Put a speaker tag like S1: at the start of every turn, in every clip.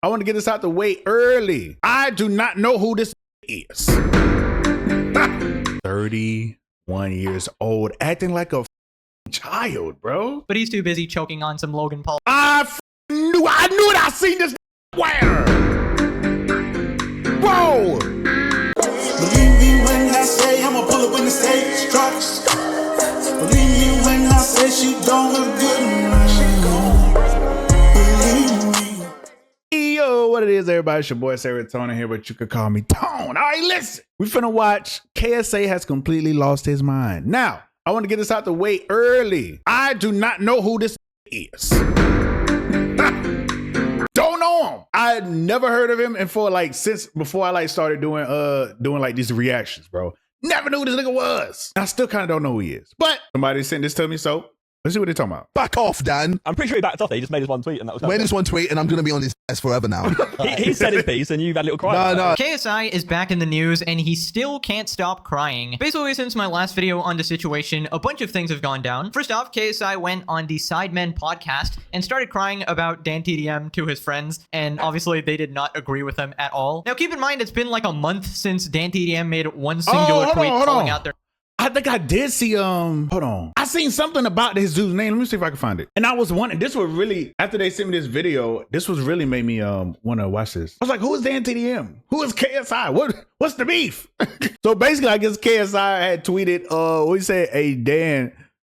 S1: I want to get this out the way early. I do not know who this is. 31 years old, acting like a child, bro.
S2: But he's too busy choking on some Logan Paul.
S1: I knew it. I seen this where? Bro.
S3: Believe me when I say I'ma pull up when the stage drops. Believe me when I say she don't look good. Believe me.
S1: Yo, what it is, everybody? It's your boy Srotonn here, but you could call me Tone. All right, listen. We finna watch KSI has completely lost his mind. Now, I want to get this out the way early. I do not know who this is. Don't know him. I never heard of him, and for like since before I like started doing like these reactions, bro. Never knew who this nigga was. I still kind of don't know who he is, but somebody sent this to me, so let's see what they're talking about.
S4: Back off, Dan.
S5: I'm pretty sure he backed off. He just made his one tweet, and that was
S4: Made this one tweet, and I'm going to be on his ass forever now.
S5: he said his piece, and you've had a little cry.
S4: No.
S2: KSI is back in the news, and he still can't stop crying. Basically, since my last video on the situation, a bunch of things have gone down. First off, KSI went on the Sidemen podcast and started crying about DanTDM to his friends, and obviously they did not agree with him at all. Now, keep in mind, it's been like a month since DanTDM made one singular tweet calling out their...
S1: I think I did see, hold on. I seen something about this dude's name. Let me see if I can find it. And I was wondering, this was really, after they sent me this video, this was really made me want to watch this. I was like, who is DanTDM? Who is KSI? What's the beef? So basically, I guess KSI had tweeted, what he said, hey, Dan,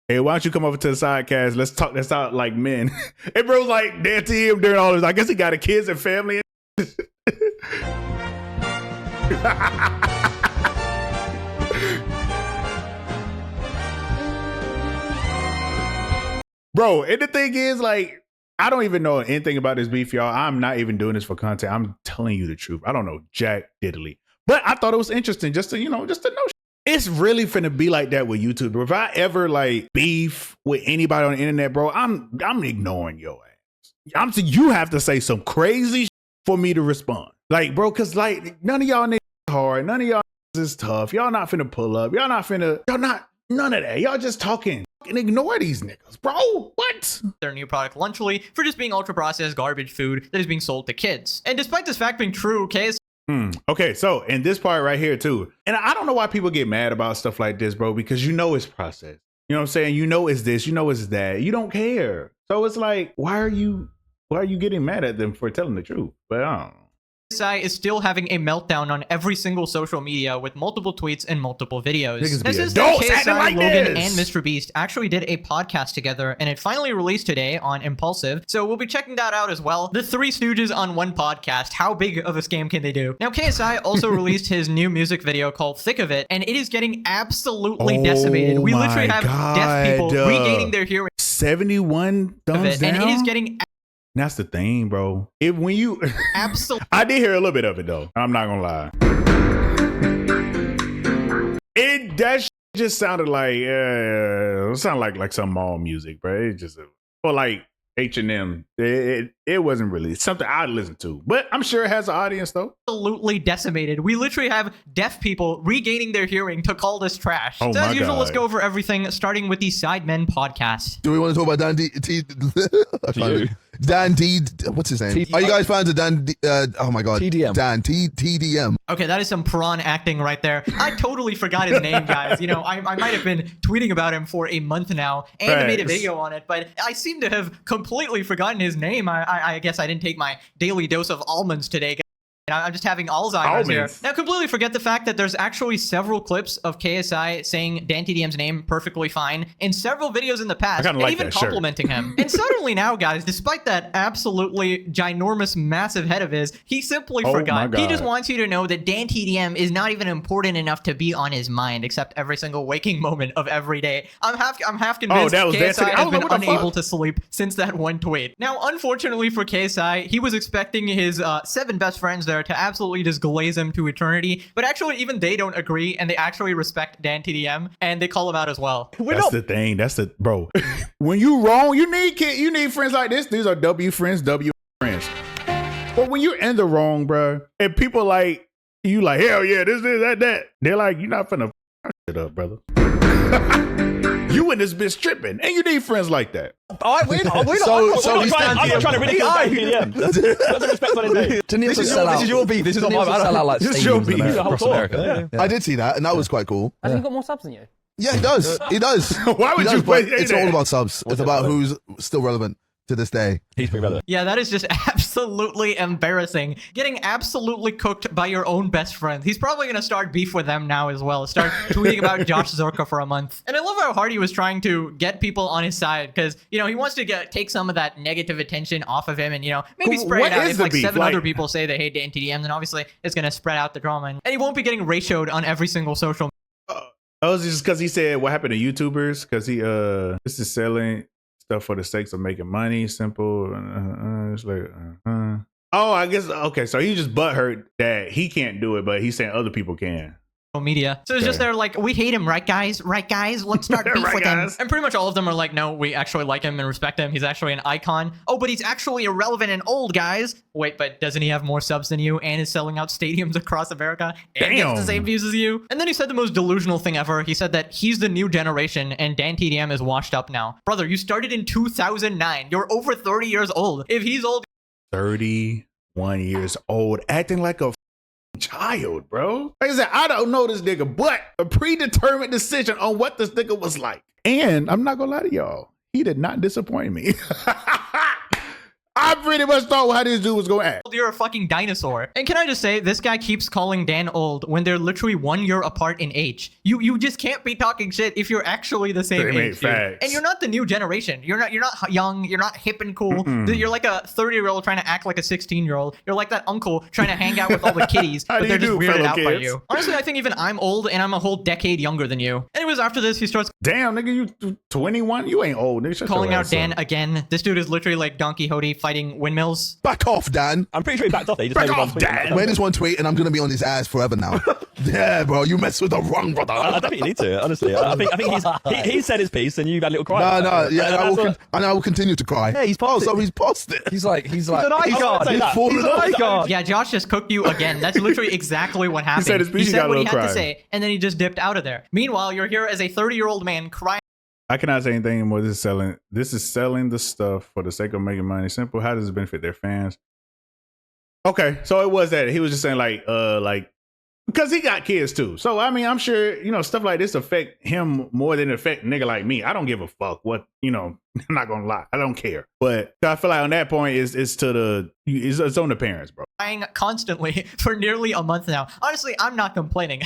S1: hey, why don't you come over to the sidecast? Let's talk this out like men. And bro was like, DanTDM during all this. I guess he got a kids and family. Bro, and the thing is, like, I don't even know anything about this beef, y'all. I'm not even doing this for content. I'm telling you the truth. I don't know jack diddly. But I thought it was interesting just to know. It's really finna be like that with YouTube. Bro. If I ever, like, beef with anybody on the internet, bro, I'm ignoring your ass. You have to say some crazy shit for me to respond. Like, bro, because, like, none of y'all niggas hard. None of y'all is tough. Y'all not finna pull up. Y'all not, none of that. Y'all just talking. And ignore these niggas, bro. What?
S2: Their new product Lunchly for just being ultra processed garbage food that is being sold to kids. And despite this fact being true, KSI
S1: Okay, so in this part right here too, and I don't know why people get mad about stuff like this, bro, because you know it's processed. You know what I'm saying? You know it's this, you know it's that. You don't care. So it's like, why are you getting mad at them for telling the truth? But I don't know.
S2: KSI is still having a meltdown on every single social media with multiple tweets and multiple videos.
S1: Niggas
S2: This
S1: be
S2: is that
S1: adults acting
S2: KSI,
S1: like
S2: Logan,
S1: this.
S2: and Mr. Beast actually did a podcast together, and it finally released today on Impulsive. So we'll be checking that out as well. The Three Stooges on one podcast. How big of a scam can they do? Now, KSI also released his new music video called Thick of It, and it is getting absolutely decimated. We literally have deaf people regaining their hearing.
S1: 71 thumbs down?
S2: And it is getting...
S1: That's the thing, bro. When you
S2: absolutely...
S1: I did hear a little bit of it though. I'm not gonna lie. That just sounded like it sounded like some mall music, bro. It just or like H&M. It wasn't really something I'd listen to, but I'm sure it has an audience though.
S2: Absolutely decimated. We literally have deaf people regaining their hearing to call this trash.
S1: Oh
S2: so
S1: my
S2: as usual,
S1: God.
S2: Let's go over everything, starting with the Sidemen podcast.
S4: Do we want to talk about Dan D? Dan D. What's his name? Are you guys fans of Dan D? Oh my God.
S5: TDM.
S4: Dan TDM.
S2: Okay, that is some prawn acting right there. I totally forgot his name, guys. You know, I might have been tweeting about him for a month now and made a video on it, but I seem to have completely forgotten his name. I guess I didn't take my daily dose of almonds today. I'm just having Alzheimer's here. Now, completely forget the fact that there's actually several clips of KSI saying DanTDM's name perfectly fine in several videos in the past, and
S1: like
S2: even
S1: that
S2: complimenting him. And suddenly now, guys, despite that absolutely ginormous, massive head of his, he simply forgot. He just wants you to know that DanTDM is not even important enough to be on his mind, except every single waking moment of every day. I'm half convinced KSI has been unable to sleep since that one tweet. Now, unfortunately for KSI, he was expecting his 7 best friends there to absolutely just glaze him to eternity, but actually even they don't agree, and they actually respect DanTDM, and they call him out as well.
S1: That's the thing. That's the bro. When you wrong, you need friends like this. These are W friends, W friends. But when you're in the wrong, bro, and people like you, like hell yeah, this, that, they're like, you're not finna shit up, brother. You You in this bitch tripping, and you need friends like that.
S5: I'm not trying to ridicule TDM. Doesn't respect on his name.
S6: This is your beef. This is not my sell out like
S1: This is your
S6: stadiums
S1: beef.
S6: in America,
S5: The whole
S6: across
S5: tour.
S6: America.
S5: Yeah.
S4: I did see that, and that was quite cool.
S7: Has he got more subs than you?
S4: Yeah, he does. He does.
S1: Why would
S4: He
S1: you
S4: does, but
S1: say
S4: it's
S1: that?
S4: all about subs. It's about who's still relevant to this day.
S5: He's pretty relevant.
S2: Yeah, that is just absolutely embarrassing. Getting absolutely cooked by your own best friends. He's probably going to start beef with them now as well. Start tweeting about Josh Zorka for a month. And I love how hard he was trying to get people on his side because, you know, he wants to take some of that negative attention off of him and, you know, maybe spread
S1: What
S2: it out.
S1: is
S2: If
S1: the
S2: like
S1: beef?
S2: 7
S1: Like-
S2: other people say they hate Dan TDM, then obviously it's going to spread out the drama. And he won't be getting ratioed on every single social.
S1: Oh, it's just because he said what happened to YouTubers because he this is selling stuff for the sake of making money. Simple. It's like oh, I guess okay. So he just butthurt that he can't do it, but he's saying other people can.
S2: Media. So it's just they're like, we hate him, right guys? Right guys? Let's start beef
S1: Right,
S2: with him.
S1: guys.
S2: And pretty much all of them are like, no, we actually like him and respect him. He's actually an icon. Oh, but he's actually irrelevant and old, guys. Wait, but doesn't he have more subs than you and is selling out stadiums across America and gets the
S1: Damn.
S2: same views as you? And then he said the most delusional thing ever. He said that he's the new generation and Dan TDM is washed up now. Brother, you started in 2009. You're over 30 years old. If he's old,
S1: 31 years old, acting like a child, bro. Like I said, I don't know this nigga, but a predetermined decision on what this nigga was like. And I'm not gonna lie to y'all, he did not disappoint me. I pretty much thought how this dude was gonna act.
S2: you're a fucking dinosaur. And can I just say, this guy keeps calling Dan old when they're literally 1 year apart in age. You just can't be talking shit if you're actually the same
S1: Same
S2: age.
S1: age,
S2: Dude.
S1: facts.
S2: And you're not the new generation. You're not young. You're not hip and cool. You're like a 30-year-old trying to act like a 16-year-old. You're like that uncle trying to hang out with all the kiddies,
S1: How
S2: but
S1: do
S2: they're
S1: you
S2: just
S1: do,
S2: weirded
S1: fellow
S2: out by
S1: kids?
S2: you. Honestly, I think even I'm old and I'm a whole decade younger than you. Anyways, after this, he starts
S1: Damn, nigga, you 21? You ain't old, nigga. Shut
S2: calling
S1: your
S2: out
S1: ass
S2: Dan
S1: up.
S2: again. This dude is literally like Don Quixote fighting windmills.
S4: Back off, Dan.
S5: I'm pretty sure he backed off there. He just
S1: Back
S5: made his
S1: off,
S5: one tweet.
S1: Dan.
S4: Made this one tweet, and I'm gonna be on his ass forever now. Yeah, bro, you messed with the wrong brother.
S5: I don't think you need to, honestly. I think he said his piece and you've had a little cry.
S4: No, yeah,
S5: And
S4: I will continue to cry.
S6: Yeah, he's passed
S4: so
S6: it.
S4: he's passed it.
S6: He's like,
S5: an icon.
S4: He's fallen
S5: He's an
S4: off.
S5: icon.
S2: Yeah, Josh just cooked you again. That's literally exactly what happened.
S1: said his piece, he
S2: said
S1: got a
S2: what he
S1: little
S2: had to
S1: cry.
S2: say, and then he just dipped out of there. Meanwhile, you're here as a 30-year-old man crying
S1: I cannot say anything anymore. This is selling the stuff for the sake of making money. Simple. How does it benefit their fans? Okay, so it was that he was just saying like because he got kids too. So I mean, I'm sure stuff like this affect him more than it affect a nigga like me. I don't give a fuck what I'm not gonna lie. I don't care. But I feel like on that point it's on the parents, bro.
S2: constantly for nearly a month now. Honestly, I'm not complaining.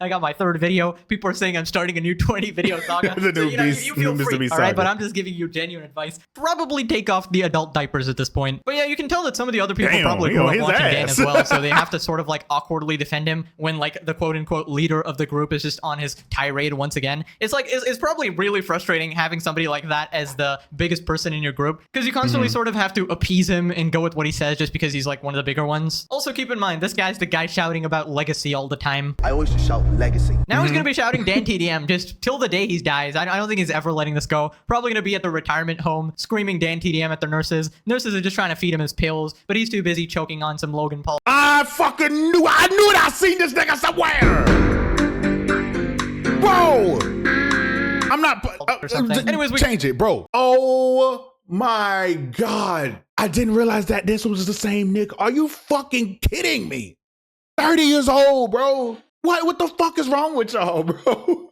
S2: I got my 3rd video. People are saying I'm starting a new 20 video saga.
S1: The new
S2: you
S1: Beast-
S2: feel
S1: new Mr.
S2: free,
S1: Beast
S2: all right?
S1: saga.
S2: But I'm just giving you genuine advice. Probably take off the adult diapers at this point. But yeah, you can tell that some of the other people
S1: Damn,
S2: probably
S1: he
S2: grew
S1: on
S2: up
S1: his
S2: watching Dan
S1: ass.
S2: as well, so they have to sort of like awkwardly defend him when like the quote unquote leader of the group is just on his tirade once again. It's like it's probably really frustrating having somebody like that as the biggest person in your group because you constantly sort of have to appease him and go with what he says just because he's like one of the bigger ones. Also, keep in mind, this guy's the guy shouting about legacy all the time.
S8: I always just shout legacy.
S2: Now he's gonna be shouting Dan TDM just till the day he dies. I don't think he's ever letting this go. Probably gonna be at the retirement home screaming Dan TDM at the nurses. Nurses are just trying to feed him his pills, but he's too busy choking on some Logan Paul.
S1: I fucking knew it. I seen this nigga somewhere. Bro, I'm not.
S2: Or something. Anyways, we
S1: change it, bro. Oh my god, I didn't realize that this was the same nigga. Are you fucking kidding me? 30 years old, bro. What the fuck is wrong with y'all, bro?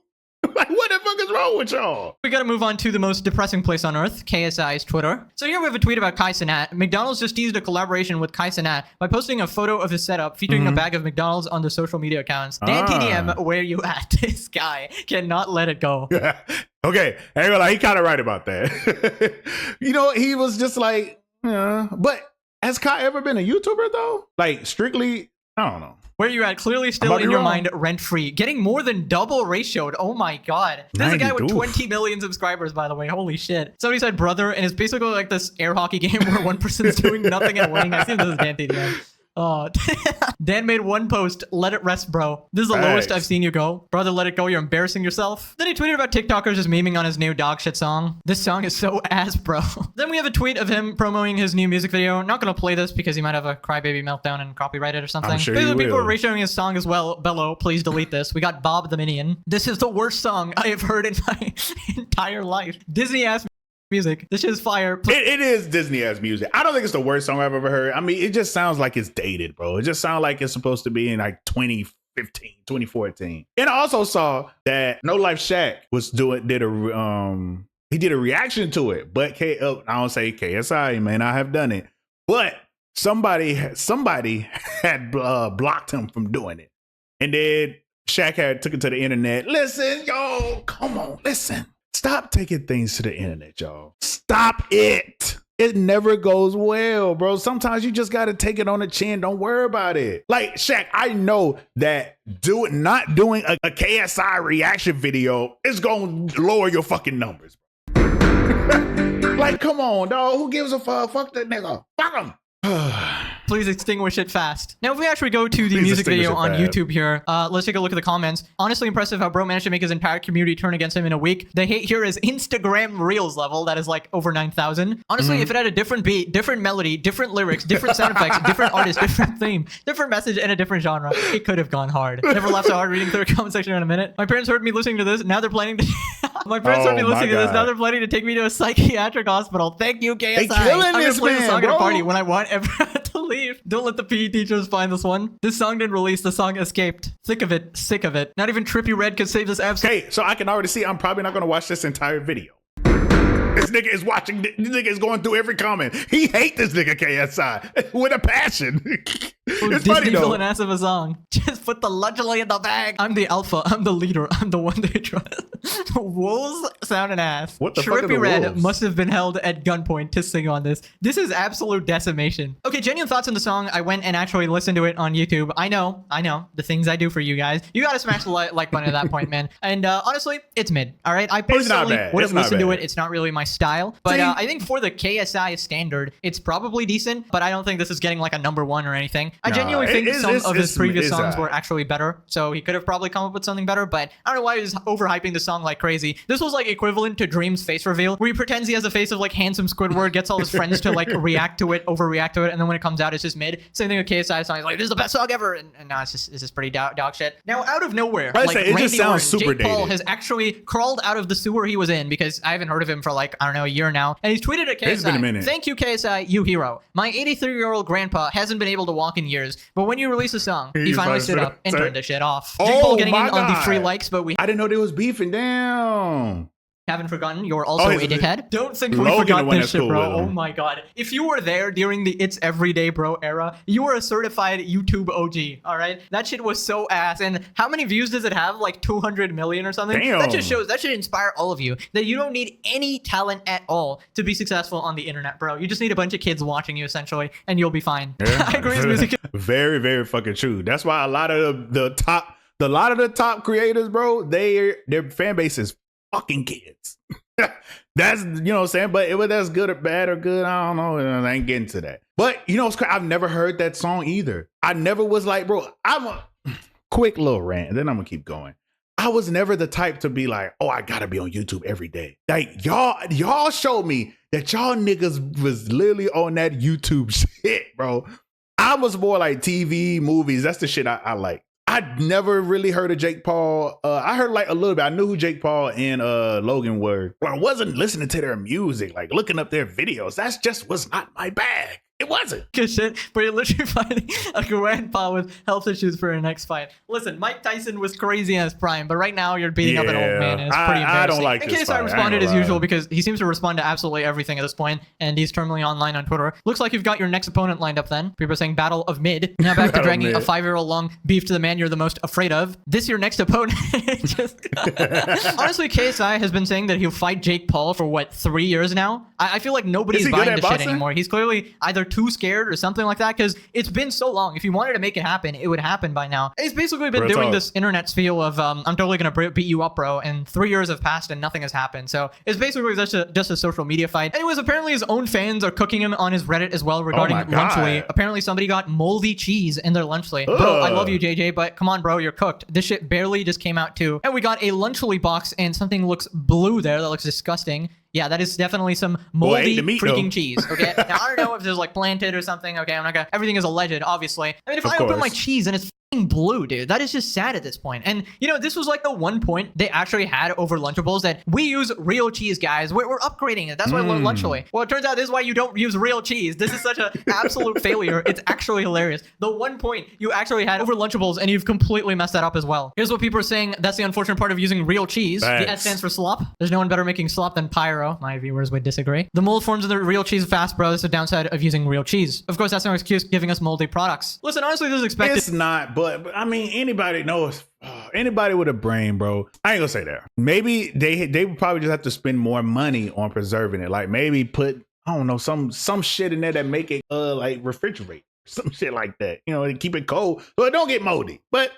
S1: Like, what the fuck is wrong with y'all?
S2: We gotta move on to the most depressing place on earth, KSI's Twitter. So here we have a tweet about Kai Cenat. McDonald's just teased a collaboration with Kai Cenat by posting a photo of his setup featuring a bag of McDonald's on their social media accounts. Dan TDM, where you at? This guy cannot let it go.
S1: Okay, he kind of right about that. He was just like, but has Kai ever been a YouTuber though? Like strictly, I don't know.
S2: Where you at? Clearly still in your mind, rent-free. Getting more than double ratioed. Oh my god. This is a guy with 20 million subscribers, by the way. Holy shit. Somebody said brother, and it's basically like this air hockey game where one person's doing nothing and winning. I think this is Dan TDM. Oh, Dan made one post. Let it rest, bro. This is the lowest I've seen you go. Brother, let it go. You're embarrassing yourself. Then he tweeted about TikTokers just memeing on his new dog shit song. This song is so ass, bro. Then we have a tweet of him promoting his new music video. Not gonna play this because he might have a crybaby meltdown and copyright it or something.
S1: I'm sure
S2: Basically, people are ratioing his song as well. Bello, please delete this. We got Bob the Minion. This is the worst song I have heard in my entire life. Disney ass music. This shit is fire.
S1: It is Disney ass music. I don't think it's the worst song I've ever heard. I mean, it just sounds like it's dated, bro. It just sounds like it's supposed to be in like 2015, 2014. And I also saw that No Life Shaq he did a reaction to it, but I don't say KSI may not have done it, but somebody had blocked him from doing it. And then Shaq took it to the internet. Listen, yo, come on, listen. Stop taking things to the internet, y'all. Stop it. It never goes well, bro. Sometimes you just got to take it on the chin. Don't worry about it. Like, Shaq, I know that not doing a KSI reaction video is going to lower your fucking numbers. Like, come on, dog. Who gives a fuck? Fuck that nigga. Fuck him.
S2: Please extinguish it fast. Now, if we actually go to the music video on YouTube here, let's take a look at the comments. Honestly impressive how bro managed to make his entire community turn against him in a week. The hate here is Instagram Reels level. That is like over 9,000. Honestly, if it had a different beat, different melody, different lyrics, different sound effects, different artist, different theme, different message, and a different genre, it could have gone hard. Never laughed so hard reading through the comment section in a minute. My parents heard me listening to this. Now they're planning to... My parents heard me listening to this. Now they're planning to take me to a psychiatric hospital. Thank you, KSI. I'm just playing the song at a party when I want everyone to leave. Don't let the PE teachers find this one. This song didn't release. The song escaped. Thick of it. Sick of it. Not even Trippy Red could save this episode.
S1: Okay, so I can already see I'm probably not going to watch this entire video. This nigga is watching. This nigga is going through every comment. He hate this nigga KSI with a passion. It's funny though.
S2: Villain ass of a song. Just put the luxury in the bag. I'm the alpha. I'm the leader. I'm the one they trust. Wolves sound an ass.
S1: What the fuck are the
S2: Trippy Red
S1: wolves?
S2: must have been held at gunpoint to sing on this. This is absolute decimation. Okay, genuine thoughts on the song. I went and actually listened to it on YouTube. I know the things I do for you guys. You gotta smash the like button at that point, man. And honestly, it's mid. All right, I personally would have listened to it. It's not really my style, but I think for the KSI standard, it's probably decent. But I don't think this is getting like a #1 or anything. I genuinely think some of his previous songs were actually better, so he could have probably come up with something better. But I don't know why he was overhyping the song like crazy. This was like equivalent to Dream's face reveal, where he pretends he has the face of like handsome Squidward, gets all his friends to like react to it, overreact to it, and then when it comes out, it's just mid. Same thing with KSI song. He's like, "This is the best song ever," and no, it's just pretty dog shit. Now, out of nowhere, like Randy Orton, Jake Paul has actually crawled out of the sewer he was in, because I haven't heard of him for like, I don't know, a year now, and he's tweeted at KSI.
S1: It's been a minute.
S2: Thank you, KSI, you hero. My 83-year-old grandpa hasn't been able to walk in years, but when you release a song, he finally stood up and turned the shit off. Jake Paul getting in on the free likes, but I
S1: didn't know they was beefing down.
S2: Haven't forgotten you're also a dickhead. Don't think we forgot this shit, bro. Oh my god. If you were there during the It's Everyday Bro era, you were a certified YouTube OG, all right? That shit was so ass. And how many views does it have? Like 200 million or something?
S1: Damn.
S2: That just shows, that should inspire all of you that you don't need any talent at all to be successful on the internet, bro. You just need a bunch of kids watching you, essentially, and you'll be fine.
S1: Yeah.
S2: I agree with music.
S1: Very, very fucking true. That's why a lot of the top creators, bro, their fan base is fucking kids. That's, you know what I'm saying? But whether that's good or bad or good, I don't know. I ain't getting to that. But you know, I've never heard that song either. I never was like, bro, I'm a quick little rant, and then I'm gonna keep going. I was never the type to be like, oh, I gotta be on YouTube every day. Like y'all showed me that y'all niggas was literally on that YouTube shit, bro. I was more like TV, movies. That's the shit I like. I never really heard of Jake Paul. I heard like a little bit. I knew who Jake Paul and Logan were. But I wasn't listening to their music, like looking up their videos. That's just was not my bag. It wasn't.
S2: Good shit, but you're literally fighting a grandpa with health issues for your next fight. Listen, Mike Tyson was crazy in his prime, but right now you're beating up an old man, and it's pretty embarrassing. I don't like this fight. In case I responded as usual, because he seems to respond to absolutely everything at this point, and he's terminally online on Twitter. Looks like you've got your next opponent lined up then. People are saying Battle of Mid. Now back to dragging a 5-year-old long beef to the man you're the most afraid of. This your next opponent. Honestly, KSI has been saying that he'll fight Jake Paul for what, 3 years now? I feel like nobody's buying this shit anymore. He's clearly either too scared or something like that, because it's been so long. If you wanted to make it happen, it would happen by now. He's basically been doing this internet spiel of, I'm totally going to beat you up, bro. And 3 years have passed and nothing has happened. So it's basically just a social media fight. Anyways, apparently his own fans are cooking him on his Reddit as well regarding Lunchly. Apparently somebody got moldy cheese in their Lunchly. Bro, I love you, JJ, but come on, bro, you're cooked. This shit barely just came out too. And we got a Lunchly box and something looks blue there that looks disgusting. Yeah, that is definitely some moldy freaking cheese. Okay, now I don't know if there's like planted or something. Okay, I'm not gonna. Everything is alleged, obviously. I mean, if I open my cheese and it's blue, dude, that is just sad at this point. And you know, this was like the one point they actually had over Lunchables, that we use real cheese, guys. We're upgrading it. That's why we're Lunchly. Well, it turns out this is why you don't use real cheese. This is such an absolute failure. It's actually hilarious. The one point you actually had over Lunchables, and you've completely messed that up as well. Here's what people are saying. That's the unfortunate part of using real cheese. The S stands for slop. There's no one better making slop than Pyro. My viewers would disagree. The mold forms of the real cheese fast, bro. That's the downside of using real cheese. Of course, that's no excuse giving us moldy products. Listen, honestly, this is expected.
S1: It's not, but I mean, anybody knows. Anybody with a brain, bro. I ain't gonna say that. Maybe they would probably just have to spend more money on preserving it. Like maybe put, I don't know, some shit in there that make it like refrigerate, some shit like that. You know, and keep it cold so it don't get moldy. But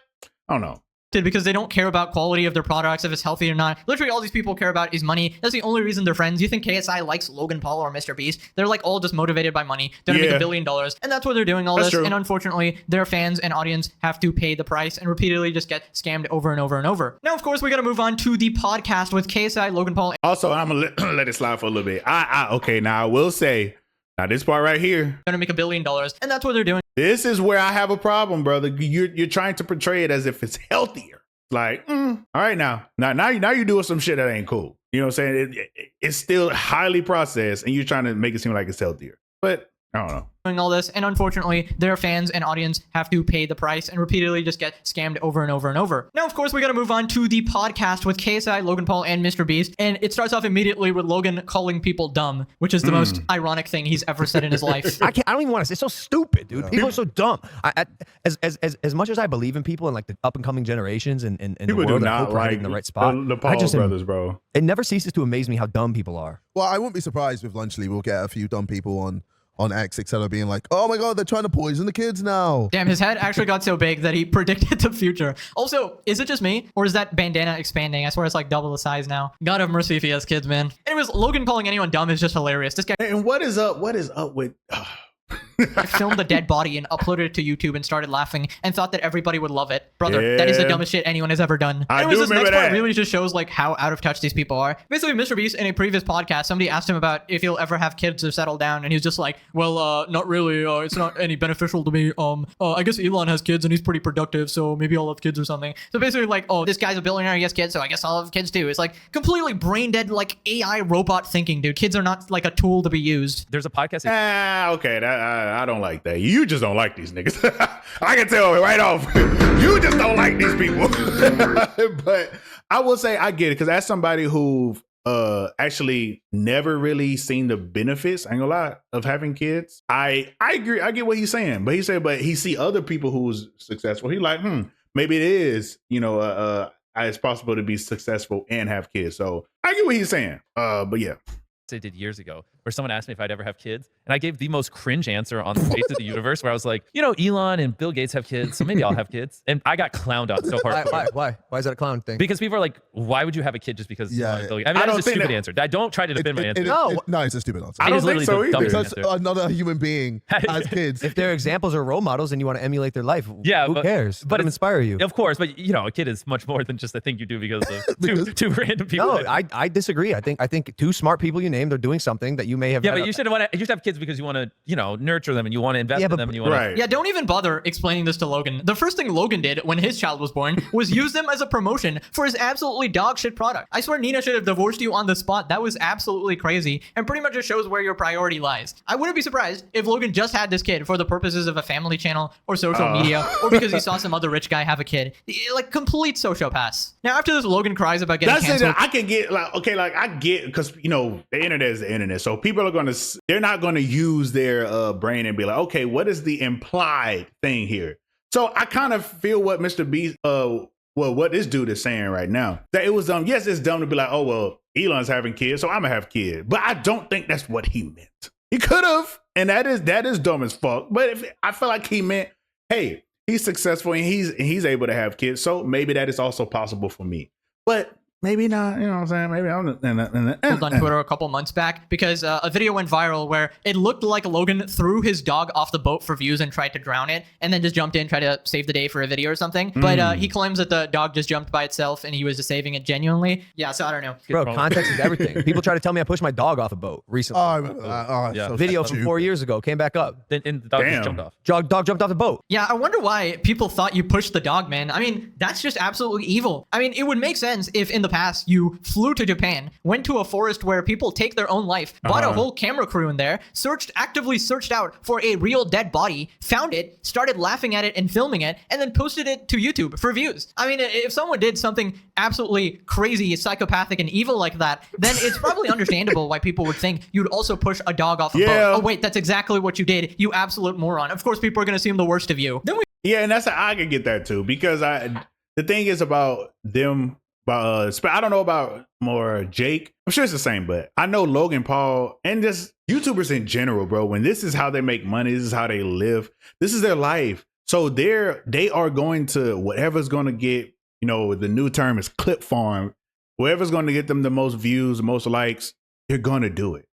S1: I don't know.
S2: Because they don't care about quality of their products, if it's healthy or not. Literally all these people care about is money. That's the only reason they're friends. You think KSI likes Logan Paul or Mr. Beast? They're like all just motivated by money. They're gonna make $1 billion, and that's why they're doing all this. True. And unfortunately, their fans and audience have to pay the price and repeatedly just get scammed over and over and over. Now, of course, we gotta move on to the podcast with KSI, Logan Paul.
S1: Also, I'm gonna let it slide for a little bit. Okay, now I will say, now this part right here,
S2: gonna make $1 billion, and that's what they're doing.
S1: This is where I have a problem, brother. You're trying to portray it as if it's healthier. Like, all right, now you're doing some shit that ain't cool. You know what I'm saying? It's still highly processed, and you're trying to make it seem like it's healthier. But I don't know.
S2: Doing all this, and unfortunately, their fans and audience have to pay the price and repeatedly just get scammed over and over and over. Now, of course, we got to move on to the podcast with KSI, Logan Paul, and Mr. Beast, and it starts off immediately with Logan calling people dumb, which is the most ironic thing he's ever said in his life.
S6: I don't even want to say. It's so stupid, dude. People are so dumb. As much as I believe in people and like the up and coming generations and
S1: people
S6: the world,
S1: do not like
S6: in the right spot.
S1: The Paul brothers, bro.
S6: It never ceases to amaze me how dumb people are.
S4: Well, I wouldn't be surprised with Lunchly. We'll get a few dumb people on X, etc., being like, oh my god, they're trying to poison the kids now.
S2: Damn, his head actually got so big that he predicted the future. Also, is it just me, or is that bandana expanding? I swear it's like double the size now. God have mercy if he has kids, man. Anyways, Logan calling anyone dumb is just hilarious. This guy.
S1: And what is up with...
S2: I filmed a dead body and uploaded it to YouTube and started laughing and thought that everybody would love it. Brother, that is the dumbest shit anyone has ever done. Anyways, this next part really just shows like how out of touch these people are. Basically, Mr. Beast in a previous podcast, somebody asked him about if he'll ever have kids or settle down, and he's just like, well, not really. It's not any beneficial to me. I guess Elon has kids and he's pretty productive, so maybe I'll have kids or something. So basically, like, oh, this guy's a billionaire, he has kids, so I guess I'll have kids too. It's like completely brain dead, like AI robot thinking, dude. Kids are not like a tool to be used.
S5: There's a podcast.
S1: Okay, I don't like that. You just don't like these niggas. I can tell right off. You just don't like these people. But I will say I get it, because as somebody who actually never really seen the benefits, I ain't gonna lie, of having kids, I agree. I get what he's saying, but he see other people who's successful. He like, maybe it is, it's possible to be successful and have kids. So I get what he's saying. But yeah.
S5: I did years ago, where someone asked me if I'd ever have kids, and I gave the most cringe answer on the face of the universe, where I was like, Elon and Bill Gates have kids, so maybe I'll have kids. And I got clowned on so hard.
S6: Why is that a clown thing?
S5: Because people are like, why would you have a kid just because? Bill Gates? I mean, that is a stupid answer. I don't try to defend my answer.
S4: No, it's a stupid answer.
S1: I don't think so either.
S4: Because another human being has kids.
S6: If they're examples or role models and you want to emulate their life, who cares?
S5: But
S6: it inspire you.
S5: Of course, but a kid is much more than just a thing you do because of two random people.
S6: No, I disagree. I think two smart people you named are doing something that you may have.
S5: Yeah, but you should have kids because you want to, nurture them and you want to invest in them and you want to.
S2: Yeah, don't even bother explaining this to Logan. The first thing Logan did when his child was born was use them as a promotion for his absolutely dog shit product. I swear Nina should have divorced you on the spot. That was absolutely crazy and pretty much just shows where your priority lies. I wouldn't be surprised if Logan just had this kid for the purposes of a family channel or social media, or because he saw some other rich guy have a kid. Like complete sociopaths. Now after this, Logan cries about getting canceled.
S1: I can get I get, because the internet is the internet, so people are they're not going to use their brain and be like, okay, what is the implied thing here? So I kind of feel what Mr. Beast, what this dude is saying right now, that it was yes, it's dumb to be like, oh well, Elon's having kids, so I'm gonna have kids, but I don't think that's what he meant. He could have, And that is dumb as fuck. But if I feel like he meant, hey, he's successful and he's able to have kids, so maybe that is also possible for me. But maybe not, you know what I'm saying? Maybe I'm
S2: on Twitter a couple months back because a video went viral where it looked like Logan threw his dog off the boat for views and tried to drown it, and then just jumped in, tried to save the day for a video or something. But he claims that the dog just jumped by itself and he was just saving it genuinely. Yeah, so I don't know.
S6: Bro, context is everything. People try to tell me I pushed my dog off a boat recently.
S4: Oh, I remember that. Oh,
S5: Yeah.
S4: so
S6: Video from
S4: stupid.
S6: 4 years ago came back up.
S5: Then the dog just jumped off.
S6: Dog jumped off the boat.
S2: Yeah, I wonder why people thought you pushed the dog, man. I mean, that's just absolutely evil. I mean, it would make sense if in the past you flew to Japan, went to a forest where people take their own life, bought a whole camera crew in there, actively searched out for a real dead body, found it, started laughing at it and filming it, and then posted it to YouTube for views. I mean, if someone did something absolutely crazy, psychopathic, and evil like that, then it's probably understandable why people would think you'd also push a dog off a boat. Oh, wait, that's exactly what you did, you absolute moron. Of course, people are going to assume the worst of you. Then
S1: Yeah, and that's I can get that too, because the thing is about them. I don't know about more Jake. I'm sure it's the same, but I know Logan Paul and just YouTubers in general, bro. When this is how they make money, this is how they live. This is their life. So they are going to whatever's going to get, you know, the new term is clip farm. Whoever's going to get them the most views, the most likes, they're going to do it.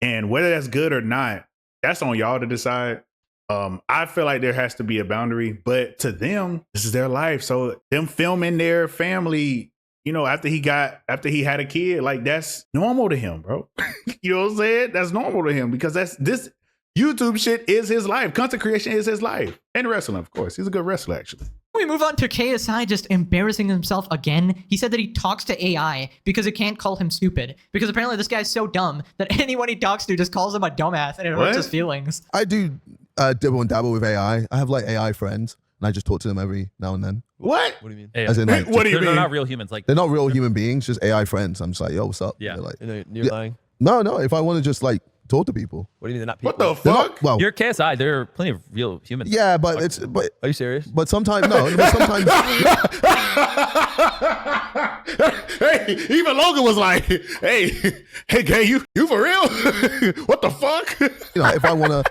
S1: And whether that's good or not, that's on y'all to decide. I feel like there has to be a boundary, but to them, this is their life. So them filming their family, you know, after he had a kid, like that's normal to him, bro. You know what I'm saying? That's normal to him because this YouTube shit is his life. Content creation is his life. And wrestling, of course. He's a good wrestler, actually.
S2: we move on to KSI just embarrassing himself again. He said that he talks to AI because it can't call him stupid. Because apparently this guy's so dumb that anyone he talks to just calls him a dumbass and it hurts his feelings.
S4: I do dibble and dabble with AI. I have like AI friends and I just talk to them every now and then.
S1: What?
S6: What do you mean?
S5: Yeah.
S4: As in, like,
S1: What do you mean?
S5: They're not real humans. Like
S4: they're not real human beings, just AI friends. I'm just like, yo, what's up?
S5: Yeah.
S4: They're like,
S6: You're lying.
S4: no. If I want to just like talk to people.
S6: What do you mean they're not people?
S1: What the
S4: They're
S1: fuck?
S4: not, well,
S5: you're KSI. There are plenty of real humans.
S4: yeah, but
S6: Are you serious?
S4: but sometimes no. But sometimes
S1: Hey, even Logan was like, hey, gay, you for real? What the fuck?
S4: if I want to,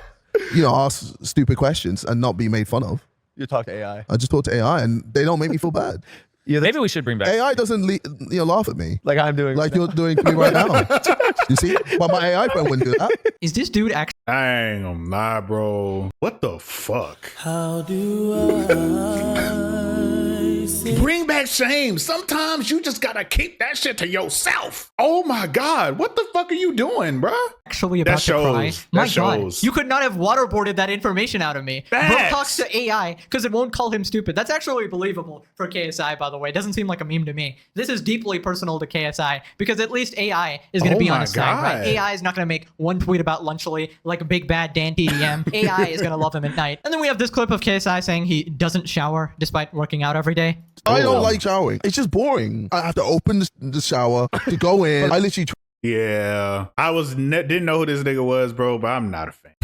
S4: ask stupid questions and not be made fun of,
S6: You talk to AI.
S4: I just talk to AI and they don't make me feel bad.
S6: Yeah,
S5: Maybe we should bring back.
S4: AI doesn't laugh at me
S6: like I'm doing.
S4: like you're doing to me right now. You see, but my AI friend wouldn't do that.
S2: Is this dude actually
S1: I ain't gonna lie, bro. What the fuck?
S3: How do I say?
S1: Bring back shame. Sometimes you just gotta keep that shit to yourself. Oh my God. What the fuck are you doing, bro?
S2: about to cry?
S1: That
S2: My
S1: shows.
S2: God, you could not have waterboarded that information out of me. Bro
S1: Facts.
S2: talks to AI because it won't call him stupid. That's actually believable for KSI, by the way. It doesn't seem like a meme to me. This is deeply personal to KSI because at least AI is going to
S1: Oh
S2: be on
S1: my
S2: his side, right?
S1: God.
S2: AI is not going to make one tweet about Lunchly like a big bad Dan TDM. AI is going to love him at night. And then we have this clip of KSI saying he doesn't shower despite working out every day.
S4: I don't like showering. It's just boring. I have to open the shower to go in. I literally
S1: Yeah. I didn't know who this nigga was, bro, but I'm not a fan.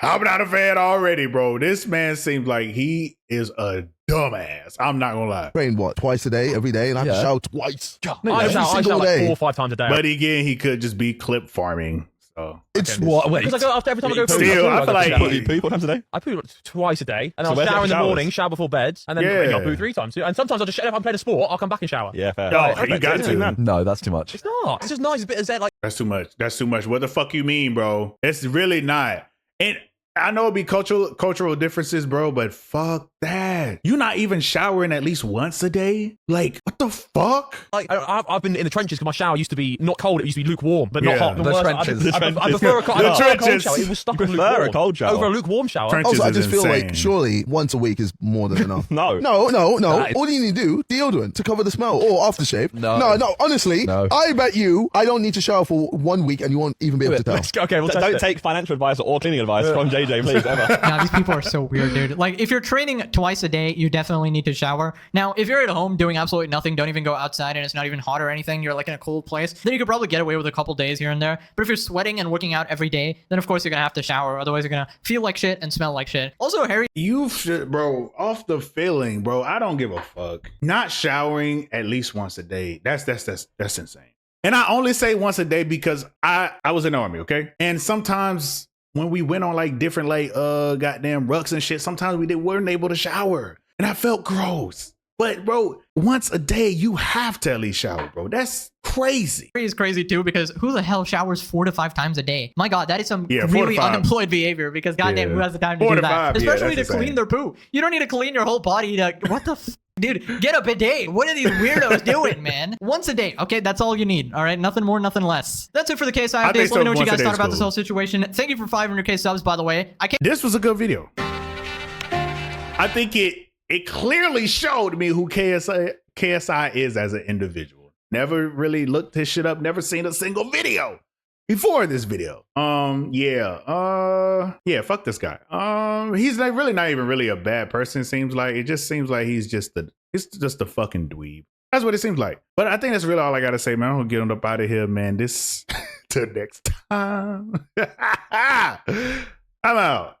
S1: I'm not a fan already, bro. This man seems like he is a dumbass. I'm not gonna lie.
S4: train twice a day, every day, and I have to shower twice.
S6: I
S4: every
S6: shower
S4: single
S6: like
S4: day.
S6: 4 or 5 times a day.
S1: But again, he could just be clip farming. So
S4: It's what? Wait,
S6: Because I go after every time I go for
S1: Still, I feel like
S7: You poo 4 times a day?
S6: I poo twice a day, and
S7: So
S6: I'll
S7: where's
S6: shower
S7: the
S6: in the
S7: showers?
S6: morning, shower before bed, and then
S1: Yeah.
S6: I'll poo 3 times. And sometimes I'll just if I'm playing a sport, I'll come back and shower.
S7: Yeah, fair.
S1: Oh, you got to.
S7: No, that's too much.
S6: It's not. It's just nice. It's a bit of that, like
S1: That's too much. That's too much. What the fuck you mean, bro? It's really not. And I know it'd be cultural differences, bro, but fuck that. You not even showering at least once a day? Like, what the fuck?
S6: I've been in the trenches because my shower used to be not cold. It used to be lukewarm, but not
S1: Yeah.
S6: hot.
S7: The
S6: worst-
S7: trenches.
S6: I prefer a cold
S1: trenches.
S6: shower. It was stuck
S7: You
S6: in
S7: prefer
S6: lukewarm.
S7: a cold shower?
S6: over a lukewarm shower.
S1: Trenches
S4: Also, I
S1: is
S4: just feel like
S1: insane.
S4: surely once a week is more than enough.
S7: No.
S4: No.
S6: That is-
S4: All you need to do, deodorant to cover the smell or aftershave.
S7: No.
S4: No. Honestly,
S7: No.
S4: I bet you I don't need to shower for 1 week and you won't even be able to tell.
S6: Let's go. Okay, we'll test
S7: Don't
S6: it.
S7: take financial advice or cleaning advice from JJ, please, ever.
S2: Nah, these people are so weird, dude. Like, if you're training twice a day, you definitely need to shower. Now, if you're at home doing absolutely nothing, don't even go outside and it's not even hot or anything, you're like in a cool place, then you could probably get away with a couple days here and there. But if you're sweating and working out every day, then of course you're gonna have to shower. Otherwise, you're gonna feel like shit and smell like shit. Also, Harry
S1: You should, bro, off the feeling, bro. I don't give a fuck. Not showering at least once a day. That's insane. And I only say once a day because I was in the army, okay? And sometimes when we went on like different like goddamn rucks and shit, sometimes we weren't able to shower. And I felt gross. But bro, once a day you have to at least shower, bro. That's crazy.
S2: It's crazy too because who the hell showers 4 to 5 times a day? My God, that is some
S1: 4 to
S2: really
S1: 5.
S2: unemployed behavior because goddamn, who has the time to
S1: 4
S2: do
S1: to
S2: that?
S1: 5,
S2: Especially to
S1: that's
S2: clean
S1: insane.
S2: their poo. You don't need to clean your whole body. What the dude, get a bidet. What are these weirdos doing, man? Once a day. Okay, that's all you need. All right, nothing more, nothing less. That's it for the KSI
S1: I think
S2: updates. Let me know what you
S1: once a
S2: guys
S1: day
S2: thought
S1: is
S2: about this
S1: cool.
S2: whole situation. Thank you for 500k subs, by the way. I can't.
S1: This was a good video. I think it clearly showed me who KSI is as an individual. Never really looked his shit up, never seen a single video before this video. Yeah, fuck this guy. He's not even really a bad person, seems like. It just seems like he's just a fucking dweeb. That's what it seems like. But I think that's really all I gotta say, man. I'm gonna get him up out of here, man. This till next time. I'm out.